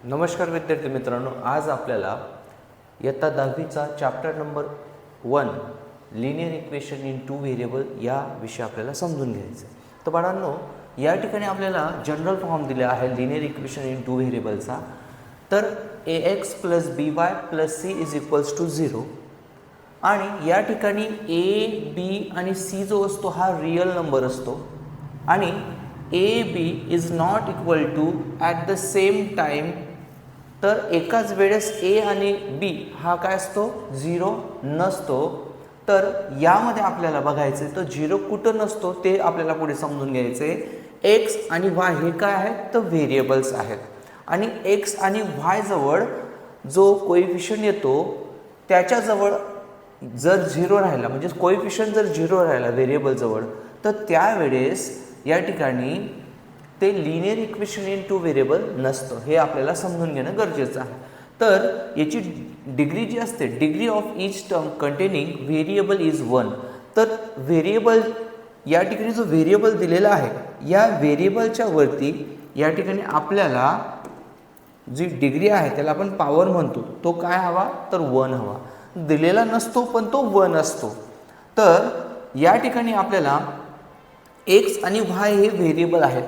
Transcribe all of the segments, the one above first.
नमस्कार विद्यार्थी मित्रांनो, आज आपल्याला इयत्ता 10वीचा chapter number 1 linear equation in two variable या विषय आपल्याला समजून घ्यायचं आहे। तर बाळांनो, या ठिकाणी आपल्याला जनरल फॉर्म दिला आहे लिनियर इक्वेशन इन टू व्हेरिएबलचा। तर ax + by + c = 0 आणि या ठिकाणी a b आणि c जो असतो हा रियल नंबर असतो आणि a b is not equal to at the same time. तर एकाच वेळेस a आणि b हा काय असतो 0 नसतो। तर यामध्ये आपल्याला बघायचं तर 0 कुठं नसतो ते आपल्याला पुढे समजून घ्यायचे। x आणि y हे काय आहेत तर व्हेरिएबल्स आहेत आणि x आणि y जवळ जो कोएफिशियंट येतो त्याच्याजवळ जर 0 राहिला म्हणजे कोएफिशियंट जर 0 राहिला व्हेरिएबल जवळ तर त्यावेळेस या ठिकाणी ते linear equation in two variable नसतं। हे आपल्याला समजून घेणं गरजेचं आहे। तर याची डिग्री जी असते degree of each term containing variable is 1। तर व्हेरिएबल या ठिकाणी जो व्हेरिएबल दिलेला आहे या व्हेरिएबलच्या वरती या ठिकाणी आपल्याला जी डिग्री आहे त्याला आपण पॉवर म्हणतो, तो काय हवा तर 1 हवा। दिलेला नसतो पण तो 1 असतो। तर या ठिकाणी आपल्याला x आणि y हे व्हेरिएबल आहेत,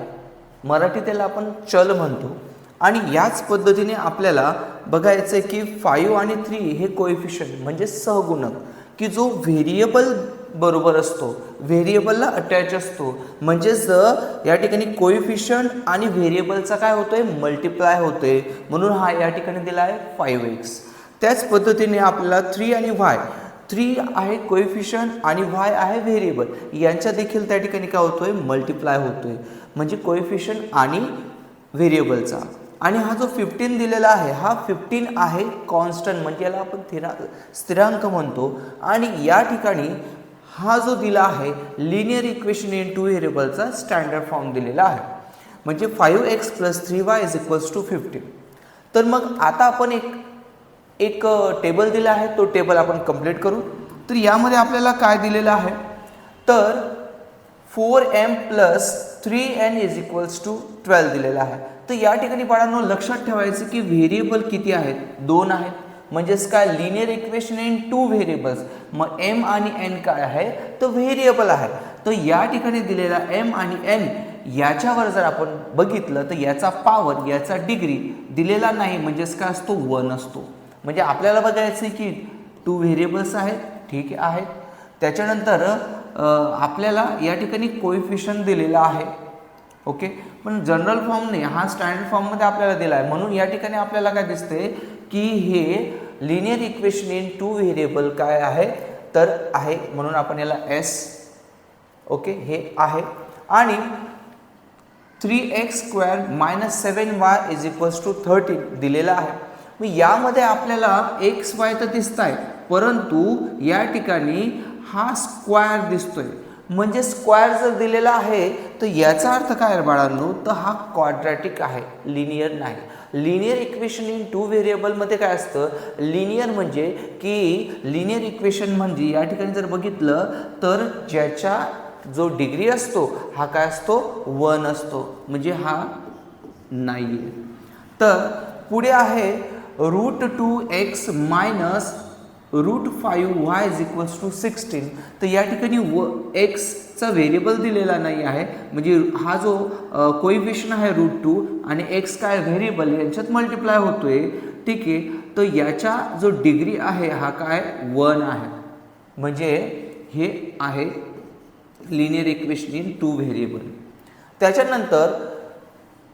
मराठी त्याला आपण चल म्हणतो आणि याच पद्धतीने आपल्याला बघायचं आहे की 5 आणि 3 हे कोएफिशियंट म्हणजे सहगुणक की जो व्हेरिएबल बरोबर असतो, व्हेरिएबलला अटॅच असतो। म्हणजे जर या ठिकाणी कोएफिशियंट आणि व्हेरिएबलचा काय होतोय मल्टिप्लाय होतोय, म्हणून हा या ठिकाणी दिला आहे 5x। त्याच पद्धतीने आपल्याला 3 आणि y, 3 आहे कोएफिशियंट आणि y आहे व्हेरिएबल, यांच्या देखील त्या ठिकाणी काय होतोय मल्टिप्लाय होतोय म्हणजे कोएफिशियंट आणि व्हेरिएबलचा। आणि हा जो 15 दिलेला आहे हा 15 आहे कॉन्स्टंट म्हणजे याला आपण स्थिरांक म्हणतो। आणि या ठिकाणी हा जो दिला आहे लिनियर इक्वेशन इन टू व्हेरिएबलचा स्टँडर्ड फॉर्म दिलेला आहे म्हणजे 5x + 3y = 15। तर मग आता आपण एक टेबल दिला आहे, तो टेबल आपण कंप्लीट करू। तर यामध्ये आपल्याला काय दिलेलं आहे तर 4m + 3n = 12 दिलेला आहे। तर या ठिकाणी बाळांनो लक्षात ठेवायचं की व्हेरिएबल किती आहेत 2 आहेत, म्हणजेच काय linear equation in two variables. मग m आणि n काय आहे तर व्हेरिएबल आहे। तर या ठिकाणी दिलेला m आणि n याच्यावर जर आपण बघितलं तर याचा पॉवर याचा डिग्री दिलेला नाही, म्हणजेच काय असतो 1 असतो। म्हणजे आपल्याला बघायचं की 2 व्हेरिएबल्स आहेत, ठीक आहे। त्याच्यानंतर आपल्याला या ठिकाणी कोएफिशियंट दिलेला आहे, ओके। पण जनरल फॉर्म नाही, हा स्टँडर्ड फॉर्ममध्ये आपल्याला दिला आहे, म्हणून या ठिकाणी आपल्याला काय दिसते की हे linear equation in two variable काय आहे तर आहे, म्हणून आपण याला s, ओके, हे आहे। आणि 3x² - 7y = 13 दिलेला आहे। मग यामध्ये आपल्याला x y तर दिसत आहे, परंतु या ठिकाणी हा स्क्वायर दिसतोय, म्हणजे स्क्वायर जर दिलेला आहे तर याचा अर्थ काय आहे बाळांनो तर हा क्वाड्रॅटिक आहे, लिनियर नाही। Linear equation in two variable मध्ये काय असतं लिनियर म्हणजे की लिनियर इक्वेशन म्हणजे या ठिकाणी जर बघितलं तर ज्याच्या जो डिग्री असतो हा काय असतो 1 असतो, म्हणजे हा नाहीये। तर पुढे आहे √2x - √5y = 16। तर या ठिकाणी x चा व्हेरिएबल दिलेला नाही आहे, म्हणजे हा जो कोएफिशियंट आहे √2 आणि x काय व्हेरिएबल यांच्यात मल्टिप्लाय होतोय, ठीक आहे। तर याचा जो डिग्री आहे हा काय 1 आहे, म्हणजे हे आहे linear equation in two variable. त्याच्यानंतर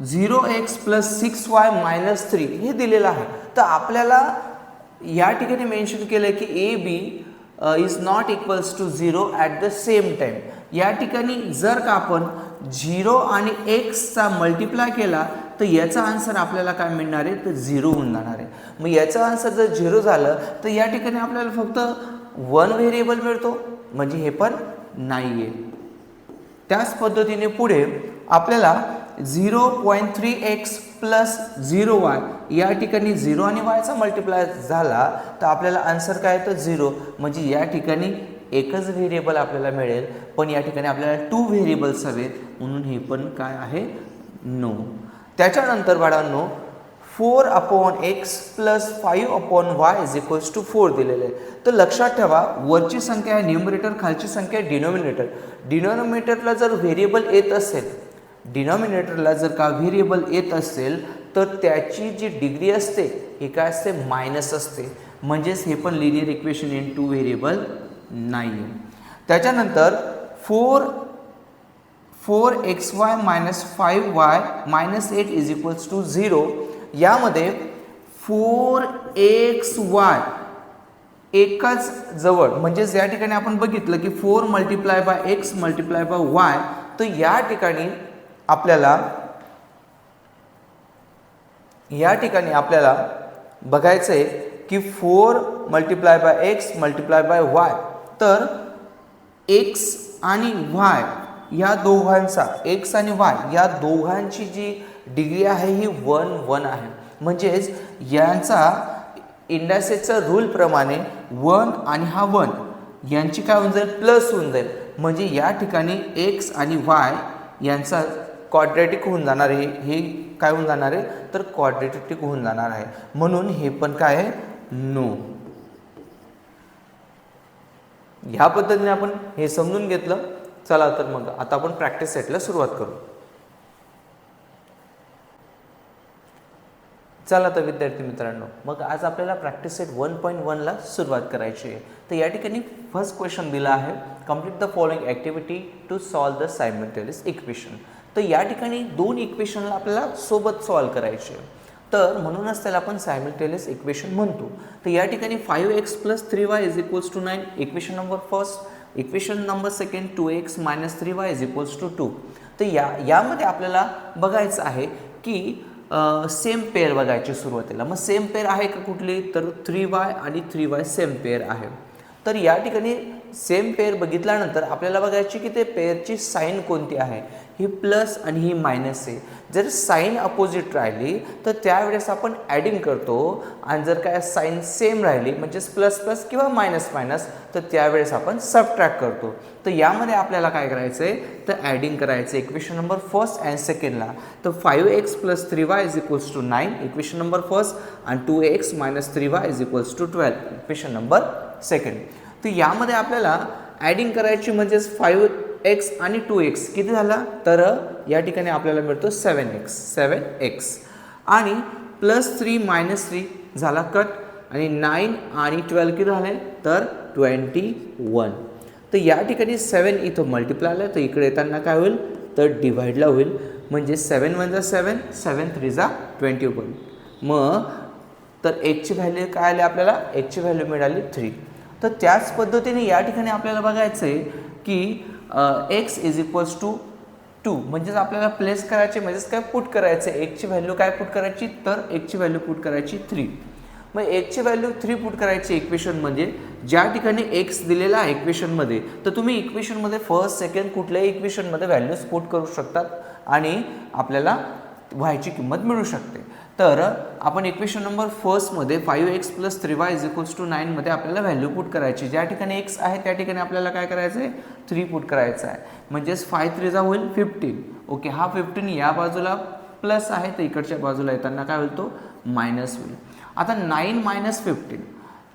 0x + 6y - 3 हे दिलेलं आहे। तर आपल्याला या ठिकाणी मेन्शन केलं की a b is not equals to 0 at the same time. या ठिकाणी जर का आपण 0 आणि x चा मल्टिप्लाय केला तर याचा आन्सर आपल्याला काय मिळणार आहे तर 0 होऊन जाणार आहे। मग याचा आन्सर जर 0 झालं तर या ठिकाणी आपल्याला फक्त 1 व्हेरिएबल मिळतो, म्हणजे हे पण नाहीये। त्याच पद्धतीने पुढे आपल्याला 0.3x + 0y या ठिकाणी 0 आणि y चा मल्टिप्लाय झाला तर आपल्याला आन्सर काय तर 0, म्हणजे या ठिकाणी एकच व्हेरिएबल आपल्याला मिळेल, पण या ठिकाणी आपल्याला 2 व्हेरिएबल्स हवेत, म्हणून हे पण काय आहे नो। त्याच्यानंतर बाळांनो 4/x plus 5/y is equals to 4 दिलेले आहे. तर लक्षात ठेवा, वरची संख्या आहे न्यूमरेटर, खालची संख्या आहे डिनॉमिनेटर. डिनॉमिनेटरला जर व्हेरिएबल येत असेल, डिनॉमिनेटरला जर का व्हेरिएबल येत असेल तर त्याची जी डिग्री असते हे काय असते, मायनस असते. म्हणजेच हे पण linear equation in two variable नाही आहे. त्याच्यानंतर 4xy minus 5y minus 8 is equals to 0. यामध्ये 4xy एकाच जवळ, म्हणजेच या ठिकाणी आपण बघितलं की 4 multiply by x multiply by Y. तर या ठिकाणी आपल्याला बघायचं आहे की 4 multiply by x multiply by Y. तर एक्स आणि वाय या दोघांचा, एक्स आणि वाय या दोघांची जी डिग्री आहे ही 1 1 आहे. म्हणजेच यांचा इंडायसेसचा रूल प्रमाणे 1 आणि हा 1 यांची काय होऊन जाईल, प्लस होऊन जाईल. म्हणजे या ठिकाणी एक्स आणि वाय यांचा क्वाड्रॅटिक होऊन जाणार आहे. हे काय होऊन जाणार आहे, तर क्वाड्रॅटिक होऊन जाणार आहे. म्हणून हे पण काय आहे, नो. ह्या पद्धतीने आपण हे समजून घेतलं. चला तर मग आता आपण प्रॅक्टिस सेटला सुरुवात करू. चला तर विद्यार्थी मित्रांनो, मग आज आपल्याला प्रॅक्टिस सेट 1.1 ला सुरुवात करायची आहे. तर या ठिकाणी फर्स्ट क्वेश्चन दिला आहे, complete the following activity to solve the simultaneous equation. तर या ठिकाणी दोन इक्वेशनला आपल्याला सोबत सॉल्व करायचे आहे. तर म्हणूनच त्याला आपण सायमल्टेनियस इक्वेशन म्हणतो. तर या ठिकाणी 5x plus 3y is equals to 9 equation number first. Equation number second 2x minus 3y is equals to 2. तर यामध्ये आपल्याला बघायचं आहे की सेम पेअर बघायची सुरुवातीला. मग सेम पेअर आहे का कुठली, तर 3y आणि 3y सेम पेअर आहे. तर या ठिकाणी सेम पेअर बघितल्यानंतर आपल्याला बघायची की ते पेअरची साईन कोणती आहे, ही प्लस आणि ही मायनस आहे. जर साईन अपोजिट राहिली तर त्यावेळेस आपण ॲडिंग करतो, आणि जर काय साईन सेम राहिली म्हणजेच प्लस प्लस किंवा मायनस मायनस तर त्यावेळेस आपण सबट्रॅक्ट करतो. तर यामध्ये आपल्याला काय करायचं आहे, तर ॲडिंग करायचं इक्वेशन नंबर फर्स्ट अँड सेकंडला. तर 5x plus 3y is equals to 9 equation number first, आणि 2x minus 3y is equals to 12 equation number second. तर यामध्ये आपल्याला ॲडिंग करायची, म्हणजेच 5x आणि 2x किती झाला, तर या ठिकाणी आपल्याला मिळतो 7x आणि प्लस 3 मायनस 3 झाला कट, आणि 9 आणि 12 किती झाले, तर 21. तर या ठिकाणी 7 इथं मल्टिप्लायला, तर इकडे येताना काय होईल, तर डिवाइडला होईल. म्हणजे 7 1 जा 7, 7 3 जा 21. मग तर एकची व्हॅल्यू काय आली आपल्याला, एकची व्हॅल्यू मिळाली 3. तर त्याच पद्धतीने या ठिकाणी आपल्याला बघायचं आहे की x इज इक्वल्स टू 2. म्हणजेच आपल्याला प्लेस करायचे, म्हणजेच काय पुट करायचं आहे, एकची व्हॅल्यू काय पुट करायची, तर एकची व्हॅल्यू पुट करायची 3. मग एकची व्हॅल्यू 3 पुट करायची इक्वेशनमध्ये. ज्या ठिकाणी x दिलेला आहे इक्वेशनमध्ये, तर तुम्ही इक्वेशनमध्ये फर्स्ट सेकंड कुठल्याही इक्वेशनमध्ये व्हॅल्यूज पुट करू शकतात आणि आपल्याला व्हायची किंमत मिळू शकते. तर आपण इक्वेशन नंबर फर्स्टमध्ये 5x plus 3y is equals to 9 मध्ये आपल्याला व्हॅल्यू पुट करायची. ज्या ठिकाणी x आहे त्या ठिकाणी आपल्याला काय करायचं आहे, 3 पुट करायचं आहे. म्हणजेच 5 3 जा होईल 15. ओके, हा 15 या बाजूला प्लस आहे, तर इकडच्या बाजूला येताना काय होईल, तो मायनस होईल. आता 9 मायनस 15,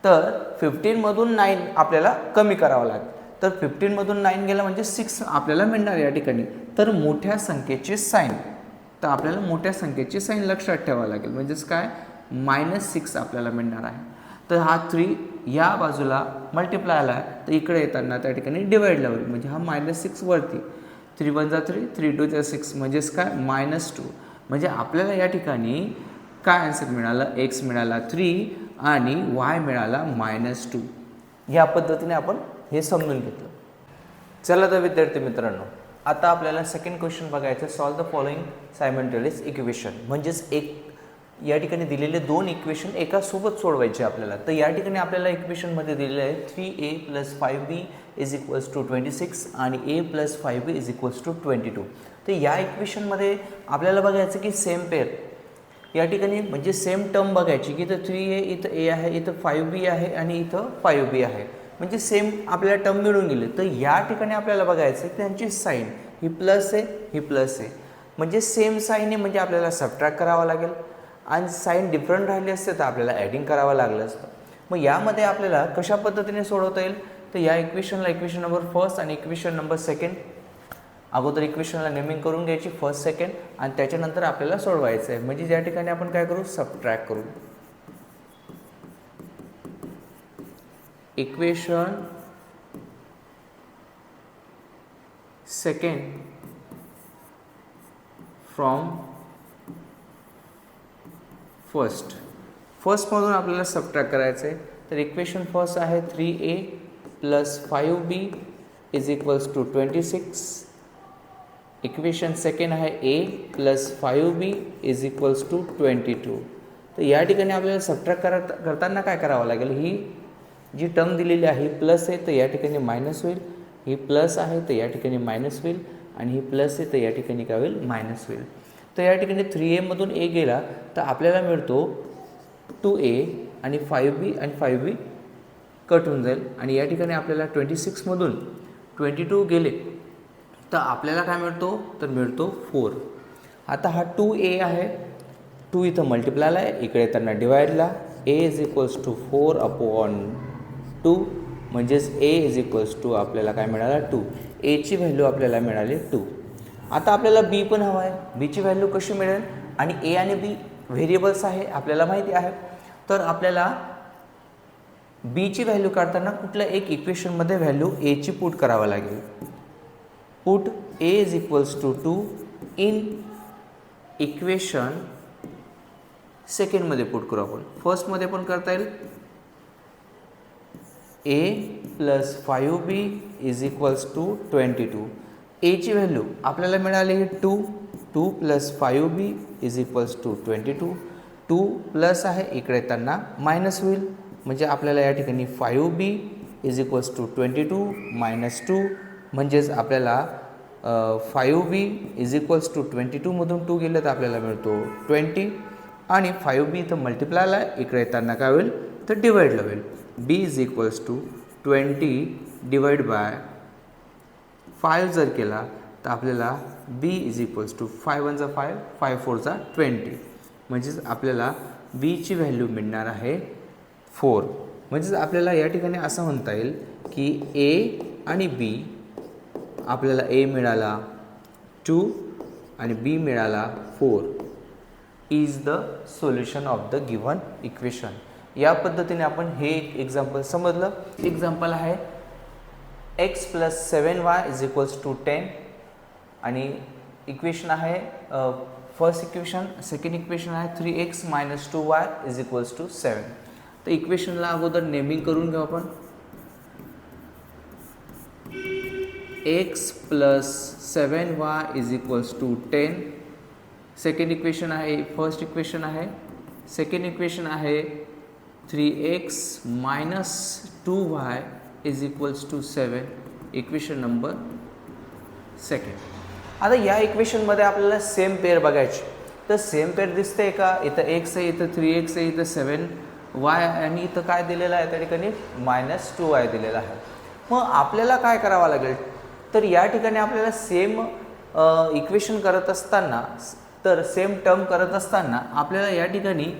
तर 15मधून 9 आपल्याला कमी करावं लागेल. तर 15मधून 9 गेलं म्हणजे 6 आपल्याला मिळणार या ठिकाणी. तर मोठ्या संख्येची साईन, तर आपल्याला मोठ्या संख्येची साईन लक्षात ठेवावं लागेल. म्हणजेच काय, -6 आपल्याला मिळणार आहे. तर हा 3 या बाजूला मल्टिप्लाय आला आहे, तर इकडे येताना त्या ठिकाणी डिवाइडला होईल. म्हणजे हा -6 वरती, 3 1 जा 3, 3 2 जा 6, म्हणजेच काय -2. म्हणजे आपल्याला या ठिकाणी काय आन्सर मिळालं, x मिळाला 3 आणि y मिळाला -2. ह्या पद्धतीने आपण हे समजून घेतलं. चला तर विद्यार्थी मित्रांनो, आता आपल्याला सेकंड क्वेश्चन बघायचं, solve the following simultaneous equation. म्हणजेच या ठिकाणी दिलेले दोन इक्वेशन एका सोबत सोडवायचे आपल्याला. तर या ठिकाणी आपल्याला इक्वेशनमध्ये दिलेलं आहे 3a plus 5b is equals to 26 आणि a plus 5b is equals to 22. तर या इक्वेशनमध्ये आपल्याला बघायचं की सेम पेअर या ठिकाणी, म्हणजे सेम टर्म बघायची की इथं 3a इथं a आहे, इथं 5b आहे आणि इथं 5b आहे. म्हणजे सेम आपल्याला टर्म मिळून गेले. तर या ठिकाणी आपल्याला बघायचं की त्यांची साईन ही प्लस आहे, ही प्लस आहे. म्हणजे सेम साईन आहे, म्हणजे आपल्याला सबट्रॅक्ट करावं लागेल. आणि साईन डिफरंट राहिली असते तर आपल्याला ॲडिंग करावं लागलं असतं. मग यामध्ये आपल्याला कशा पद्धतीने सोडवता येईल, तर या इक्वेशनला इक्वेशन नंबर फर्स्ट आणि इक्वेशन नंबर सेकंड, अगोदर इक्वेशनला नेमिंग करून घ्यायची फर्स्ट सेकंड आणि त्याच्यानंतर आपल्याला सोडवायचं आहे. म्हणजे या ठिकाणी आपण काय करू, सबट्रॅक्ट करू. इक्वेशन सेकंड फ्रॉम फर्स्टमधून आपल्याला सबट्रॅक्ट करायचं आहे. तर इक्वेशन फर्स्ट आहे 3a plus 5b is equals to 26. Equation second आहे a plus 5b is equals to 22. तर या ठिकाणी आपल्याला सबट्रॅक्ट करताना काय करावं लागेल, ही जी टर्म दिलेली आहे ही प्लस आहे तर या ठिकाणी मायनस होईल, ही प्लस आहे तर या ठिकाणी मायनस होईल आणि ही प्लस आहे तर या ठिकाणी काय होईल, मायनस होईल. तर या ठिकाणी 3a मधून a गेला तर आपल्याला मिळतो 2a आणि 5b आणि 5b कट होऊन जाईल आणि या ठिकाणी आपल्याला 26 मधून 22 गेले तर आपल्याला काय मिळतो, तर मिळतो 4. आता हा 2a आहे, 2 इथं मल्टिप्लायला आहे, इकडे त्यांना डिवाइडला. a इज इक्वल्स टू 4/2 म्हणजेच a इज इक्वल्स टू आपल्याला काय मिळाला 2. a ची व्हॅल्यू आपल्याला मिळाली 2. आता आपल्याला b पण हवा आहे, b ची व्हॅल्यू कशी मिळेल, आणि a आणि b व्हेरिएबल्स आहे आपल्याला माहिती आहे. तर आपल्याला b ची व्हॅल्यू काढताना कुठल्या एक इक्वेशनमध्ये व्हॅल्यू a ची पुट करावं लागेल. Put a is equals to 2 in equation सेकंडमध्ये पुट करू आपण. फर्स्टमध्ये पण करता येईल. a plus 5b is equals to 22. a ची व्हॅल्यू आपल्याला मिळाली 2. 2 plus 5b is equals to 22. 2 plus आहे, इकडे त्यांना मायनस होईल म्हणजे आपल्याला या ठिकाणी 5b is equals to 22 minus 2 म्हणजेच आपल्याला 5b इज इक्वल्स टू 22 मधून 2 गेलं तर आपल्याला मिळतो 20 आणि 5b इथं मल्टिप्लायला आहे, इकडे येताना काय होईल, तर डिवाइडला होईल. b is equals to 20 divide by 5 जर केला तर आपल्याला b इज इक्वल्स टू 5 1 5 5 4 20 म्हणजेच आपल्याला b ची व्हॅल्यू मिळणार आहे 4. म्हणजेच आपल्याला या ठिकाणी असं म्हणता येईल की a आणि b, आपल्याला a मिळाला 2 आणि b मिळाला 4 is the solution of the given equation. या पद्धतीने आपण हे एक एक्झाम्पल समजलं. एक्झाम्पल आहे x plus 7y is equals to 10 आणि इक्वेशन आहे फर्स्ट इक्वेशन. सेकंड इक्वेशन आहे 3x minus 2y is equals to 7. तर इक्वेशनला अगोदर नेमिंग करून घेऊ आपण. x plus 7y is equals to 10. Second equation आहे, फर्स्ट इक्वेशन आहे. सेकंड इक्वेशन आहे 3x minus 2y is equals to 7. Equation number second. आता या इक्वेशनमध्ये आपल्याला सेम पेअर बघायची. तर सेम पेअर दिसते का, इथं x आहे, इथं 3x आहे, इथं 7y आणि इथं काय दिलेलं आहे त्या ठिकाणी मायनस 2y दिलेला आहे. मग आपल्याला काय करावं लागेल, तर या ठिकाणी आपल्याला सेम इक्वेशन करत असताना, तर सेम टर्म करत असताना आपल्याला या ठिकाणी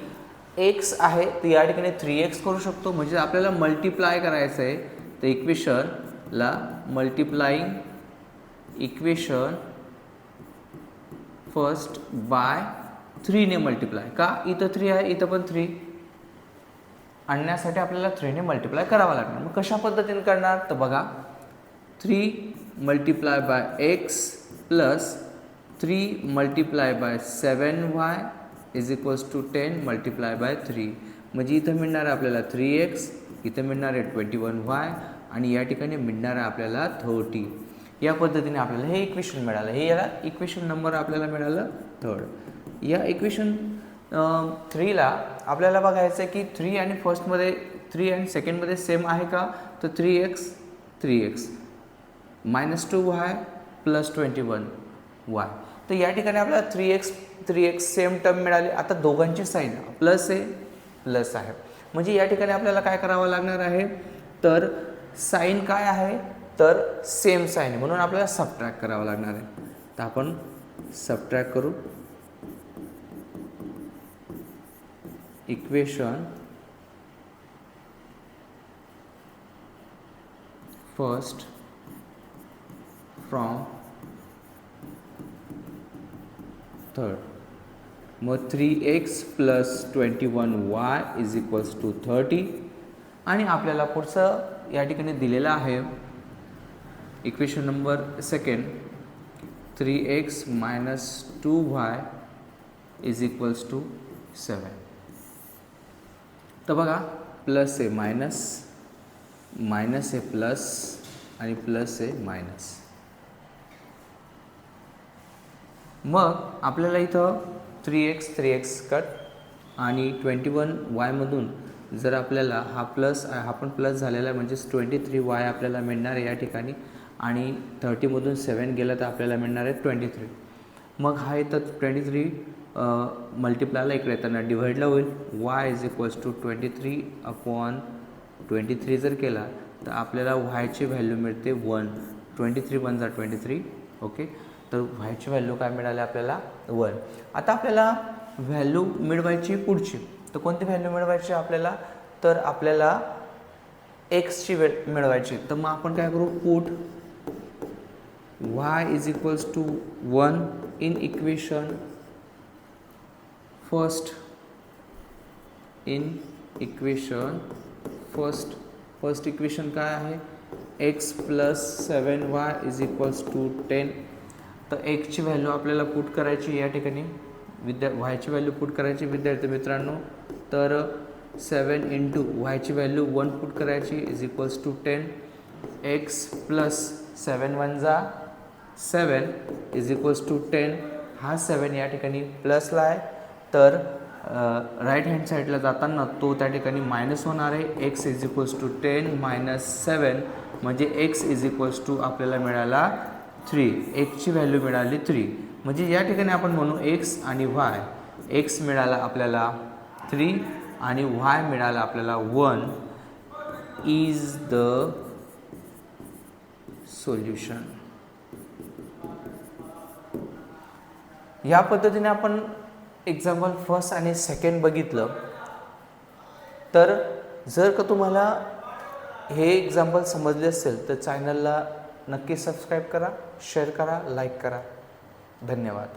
x आहे तर या ठिकाणी 3x करू शकतो. म्हणजे आपल्याला मल्टिप्लाय करायचं आहे. तर इक्वेशनला मल्टिप्लाइंग इक्वेशन फर्स्ट बाय 3 ने मल्टिप्लाय. का, इथं 3 आहे, इथं पण 3 आणण्यासाठी आपल्याला 3 ने मल्टिप्लाय करावं लागणार. मग कशा पद्धतीने करणार, तर बघा 3 multiply by x plus 3 multiply by 7y is equals to 10 multiply by 3. म्हणजे इथं मिळणार आहे आपल्याला 3x, इथं मिळणार आहे 21y आणि या ठिकाणी मिळणार आहे आपल्याला 30. या पद्धतीने आपल्याला हे इक्वेशन मिळालं. हे याला इक्वेशन नंबर आपल्याला मिळालं 3rd. या इक्वेशन 3ला आपल्याला बघायचं आहे की 3 आणि फर्स्टमध्ये 3 आणि सेकंडमध्ये सेम आहे का, तर 3x minus 2y plus 21y. तर या ठिकाणी आपल्याला 3x सेम टर्म मिळाली. आता दोघांची साईन प्लस आहे, प्लस आहे. म्हणजे या ठिकाणी आपल्याला काय करावं लागणार आहे, तर साईन काय आहे, तर सेम साईन, म्हणून आपल्याला सबट्रॅक्ट करावं लागणार आहे. तर आपण सबट्रॅक्ट करू. Equation first from third. मग 3x + 21y = 30 आणि आपल्याला पुढचं या ठिकाणी दिलेलं आहे equation number second 3x - 2y = 7. तर बघा प्लस आहे मायनस, मायनस आहे प्लस आणि प्लस आहे मायनस. मग आपल्याला इथं 3x कट आणि 21y मधून जर आपल्याला हा प्लस हा पण प्लस झालेला आहे म्हणजेच 23y आपल्याला मिळणार आहे या ठिकाणी आणि 30मधून 7 गेलं तर आपल्याला मिळणार आहे 23. मग हा इथं 23 मल्टिप्लायला इकडे येताना डिवाइडला होईल. y = 23/23 जर केला तर आपल्याला yची व्हॅल्यू मिळते 1. 23 × 1 = 23. ओके, तर yची व्हॅल्यू काय मिळाली आपल्याला 1. आता आपल्याला व्हॅल्यू मिळवायची पुढची. तर कोणती व्हॅल्यू मिळवायची आपल्याला, तर आपल्याला एक्सची मिळवायची. तर मग आपण काय करू, put y = 1 in equation first. First equation काय आहे, x + 7y = 10. तर एक्सची व्हॅल्यू आपल्याला पुट करायची या ठिकाणी, वायची व्हॅल्यू पुट करायची विद्यार्थी मित्रांनो. तर 7 × वायची व्हॅल्यू 1 पुट करायची = 10. x + 7 × 1 = 7 = 10. हा 7 या ठिकाणी प्लसला आहे, तर राईट हँड साईडला जाताना तो त्या ठिकाणी मायनस होणार आहे. x = 10 - 7 म्हणजे x = आपल्याला मिळाला 3. एक्सची व्हॅल्यू मिळाली 3. म्हणजे या ठिकाणी आपण म्हणू x आणि y. x मिळाला आपल्याला 3 आणि y मिळाला आपल्याला 1 इज द सोल्युशन. या पद्धतीने आपण एक्झाम्पल फर्स्ट आणि सेकंड बघितलं. तर जर का तुम्हाला हे एक्झाम्पल समजले असेल तर चॅनलला नक्की सबस्क्राईब करा, शेअर करा, लाईक करा. धन्यवाद.